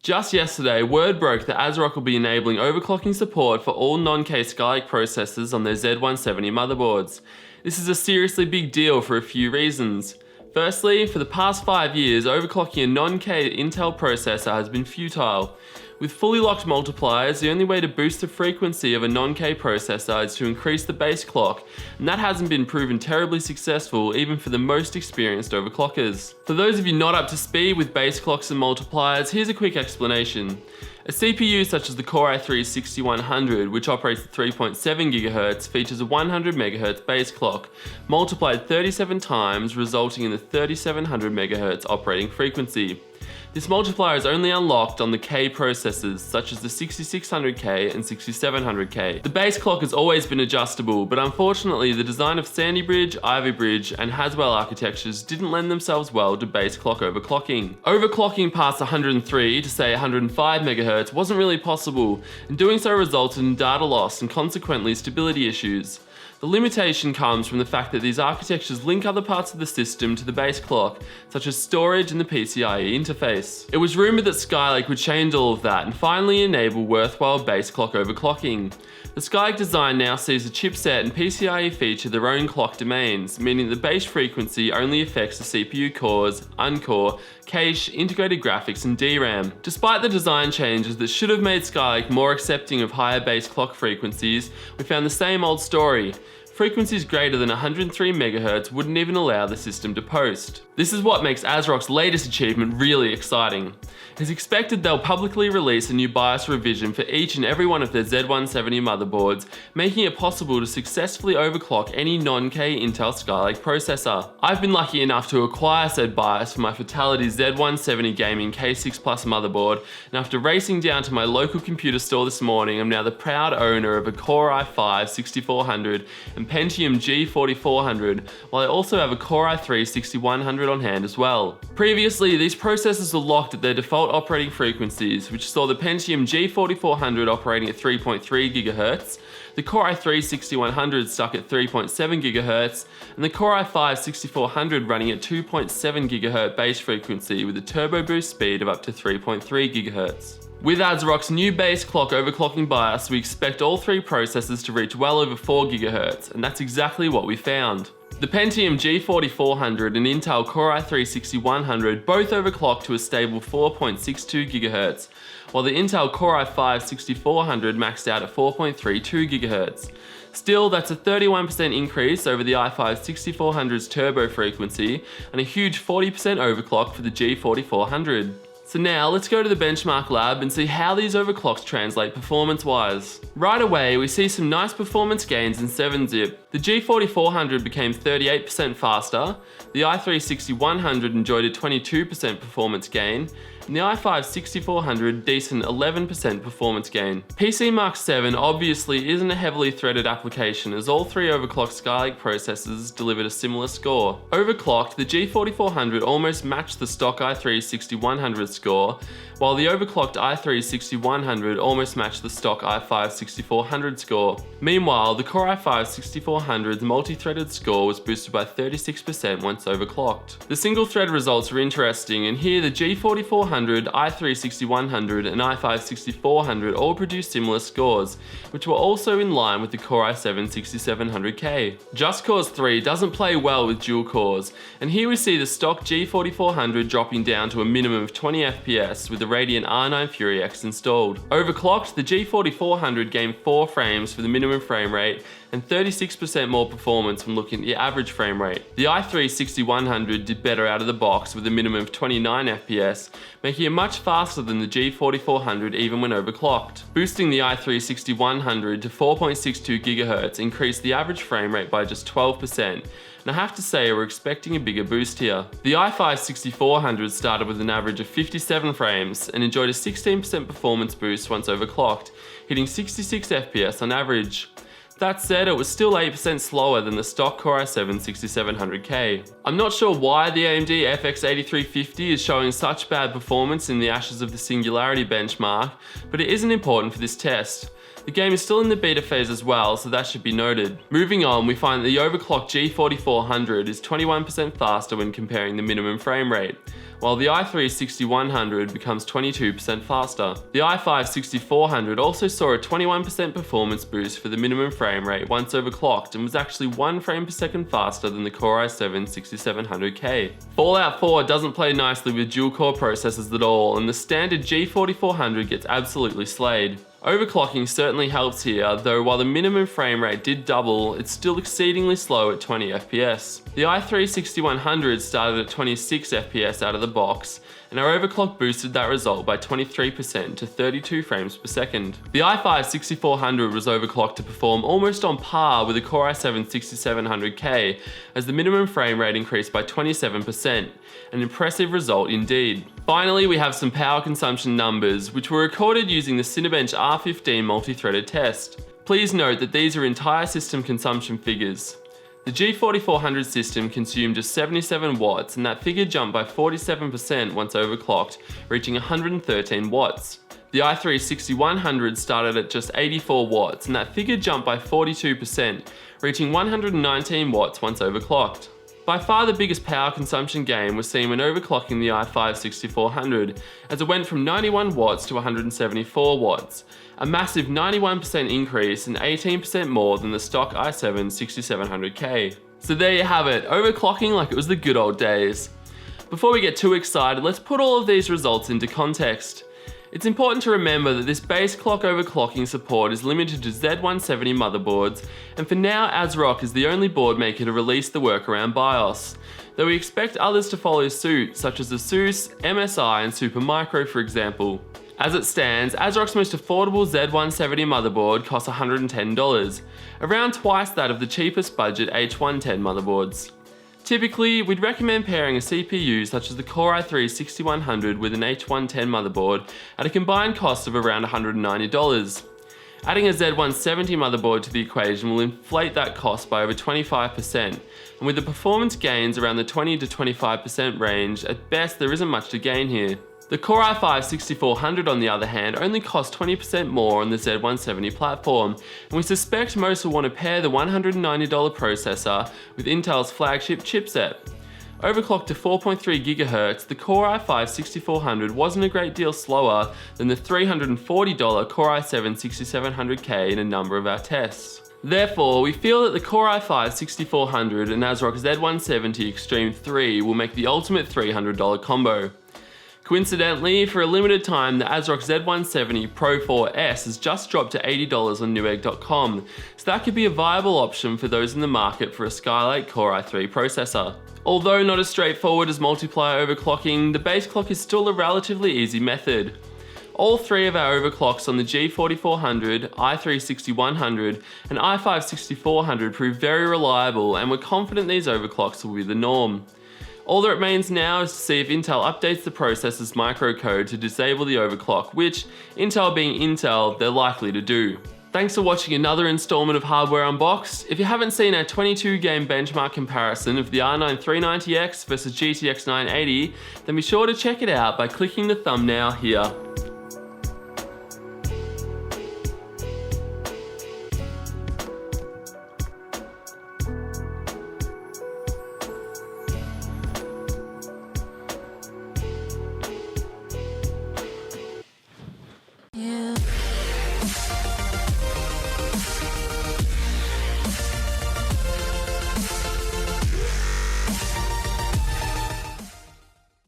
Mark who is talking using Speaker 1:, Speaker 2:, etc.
Speaker 1: Just yesterday, word broke that ASRock will be enabling overclocking support for all non-K Skylake processors on their Z170 motherboards. This is a seriously big deal for a few reasons. Firstly, for the past 5 years, overclocking a non-K Intel processor has been futile. With fully locked multipliers, the only way to boost the frequency of a non-K processor is to increase the base clock, and that hasn't been proven terribly successful even for the most experienced overclockers. For those of you not up to speed with base clocks and multipliers, here's a quick explanation. A CPU such as the Core i3-6100, which operates at 3.7 GHz, features a 100 MHz base clock, multiplied 37 times, resulting in the 3700 MHz operating frequency. This multiplier is only unlocked on the K processors, such as the 6600K and 6700K. The base clock has always been adjustable, but unfortunately the design of Sandy Bridge, Ivy Bridge, and Haswell architectures didn't lend themselves well to base clock overclocking. Overclocking past 103 to say 105 MHz wasn't really possible, and doing so resulted in data loss and consequently stability issues. The limitation comes from the fact that these architectures link other parts of the system to the base clock, such as storage and the PCIe interface. It was rumoured that Skylake would change all of that and finally enable worthwhile base clock overclocking. The Skylake design now sees the chipset and PCIe feature their own clock domains, meaning the base frequency only affects the CPU cores, uncore, cache, integrated graphics, and DRAM. Despite the design changes that should have made Skylake more accepting of higher base clock frequencies, we found the same old story. Frequencies greater than 103 MHz wouldn't even allow the system to post. This is what makes ASRock's latest achievement really exciting. It's expected they'll publicly release a new BIOS revision for each and every one of their Z170 motherboards, making it possible to successfully overclock any non-K Intel Skylake processor. I've been lucky enough to acquire said BIOS for my Fatality Z170 Gaming K6 Plus motherboard, and after racing down to my local computer store this morning, I'm now the proud owner of a Core i5-6400 and Pentium G4400, while I also have a Core i3-6100 on hand as well. Previously, these processors were locked at their default operating frequencies, which saw the Pentium G4400 operating at 3.3 GHz, the Core i3-6100 stuck at 3.7 GHz, and the Core i5-6400 running at 2.7 GHz base frequency with a turbo boost speed of up to 3.3 GHz. With ASRock's new base clock overclocking BIOS, we expect all three processors to reach well over 4 GHz, and that's exactly what we found. The Pentium G4400 and Intel Core i3-6100 both overclocked to a stable 4.62 GHz, while the Intel Core i5-6400 maxed out at 4.32 GHz. Still, that's a 31% increase over the i5-6400's turbo frequency, and a huge 40% overclock for the G4400. So now let's go to the benchmark lab and see how these overclocks translate performance-wise. Right away, we see some nice performance gains in 7-zip. The G4400 became 38% faster, the i3-6100 enjoyed a 22% performance gain, and the i5-6400 decent 11% performance gain. PCMark 7 obviously isn't a heavily threaded application, as all three overclocked Skylake processors delivered a similar score. Overclocked, the G4400 almost matched the stock i3-6100 score, while the overclocked i3-6100 almost matched the stock i5-6400 score. Meanwhile, the Core i5-6400's multi-threaded score was boosted by 36% once overclocked. The single thread results are interesting, and here the G4400, i3-6100 and i5-6400 all produced similar scores, which were also in line with the Core i7-6700K. Just Cause 3 doesn't play well with dual cores, and here we see the stock G4400 dropping down to a minimum of 20 FPS with the Radeon R9 Fury X installed. Overclocked, the G4400 gained 4 frames for the minimum frame rate and 36% more performance when looking at the average frame rate. The i3-6100 did better out of the box with a minimum of 29 FPS, making it much faster than the G4400 even when overclocked. Boosting the i3-6100 to 4.62 GHz increased the average frame rate by just 12%. And I have to say we're expecting a bigger boost here. The i5-6400 started with an average of 57 frames and enjoyed a 16% performance boost once overclocked, hitting 66 FPS on average. That said, it was still 8% slower than the stock Core i7-6700K. I'm not sure why the AMD FX8350 is showing such bad performance in the ashes of the Singularity benchmark, but it isn't important for this test. The game is still in the beta phase as well, so that should be noted. Moving on, we find that the overclocked G4400 is 21% faster when comparing the minimum frame rate, while the i3-6100 becomes 22% faster. The i5-6400 also saw a 21% performance boost for the minimum frame rate once overclocked and was actually 1 frame per second faster than the Core i7-6700K. Fallout 4 doesn't play nicely with dual-core processors at all, and the standard G4400 gets absolutely slayed. Overclocking certainly helps here, though while the minimum frame rate did double, it's still exceedingly slow at 20 FPS. The i3-6100 started at 26 FPS out of the box, and our overclock boosted that result by 23% to 32 frames per second. The i5-6400 was overclocked to perform almost on par with the Core i7-6700K, as the minimum frame rate increased by 27%, an impressive result indeed. Finally, we have some power consumption numbers, which were recorded using the Cinebench R15 multi-threaded test. Please note that these are entire system consumption figures. The G4400 system consumed just 77 watts, and that figure jumped by 47% once overclocked, reaching 113 watts. The i3-6100 started at just 84 watts, and that figure jumped by 42%, reaching 119 watts once overclocked. By far the biggest power consumption gain was seen when overclocking the i5-6400, as it went from 91 watts to 174 watts, a massive 91% increase and 18% more than the stock i7-6700K. So there you have it, overclocking like it was the good old days. Before we get too excited, let's put all of these results into context. It's important to remember that this base clock overclocking support is limited to Z170 motherboards, and for now ASRock is the only board maker to release the workaround BIOS, though we expect others to follow suit, such as ASUS, MSI and Supermicro for example. As it stands, ASRock's most affordable Z170 motherboard costs $110, around twice that of the cheapest budget H110 motherboards. Typically, we'd recommend pairing a CPU such as the Core i3-6100 with an H110 motherboard at a combined cost of around $190. Adding a Z170 motherboard to the equation will inflate that cost by over 25%, and with the performance gains around the 20 to 25% range, at best there isn't much to gain here. The Core i5-6400 on the other hand only costs 20% more on the Z170 platform, and we suspect most will want to pair the $190 processor with Intel's flagship chipset. Overclocked to 4.3 GHz, the Core i5-6400 wasn't a great deal slower than the $340 Core i7-6700K in a number of our tests. Therefore, we feel that the Core i5-6400 and ASRock Z170 Extreme 3 will make the ultimate $300 combo. Coincidentally, for a limited time, the ASRock Z170 Pro 4S has just dropped to $80 on Newegg.com, so that could be a viable option for those in the market for a Skylake Core i3 processor. Although not as straightforward as multiplier overclocking, the base clock is still a relatively easy method. All three of our overclocks on the G4400, i3-6100 and i5-6400 proved very reliable, and we're confident these overclocks will be the norm. All that remains now is to see if Intel updates the processor's microcode to disable the overclock, which, Intel being Intel, they're likely to do. Thanks for watching another installment of Hardware Unboxed. If you haven't seen our 22-game benchmark comparison of the R9 390X versus GTX 980, then be sure to check it out by clicking the thumbnail here.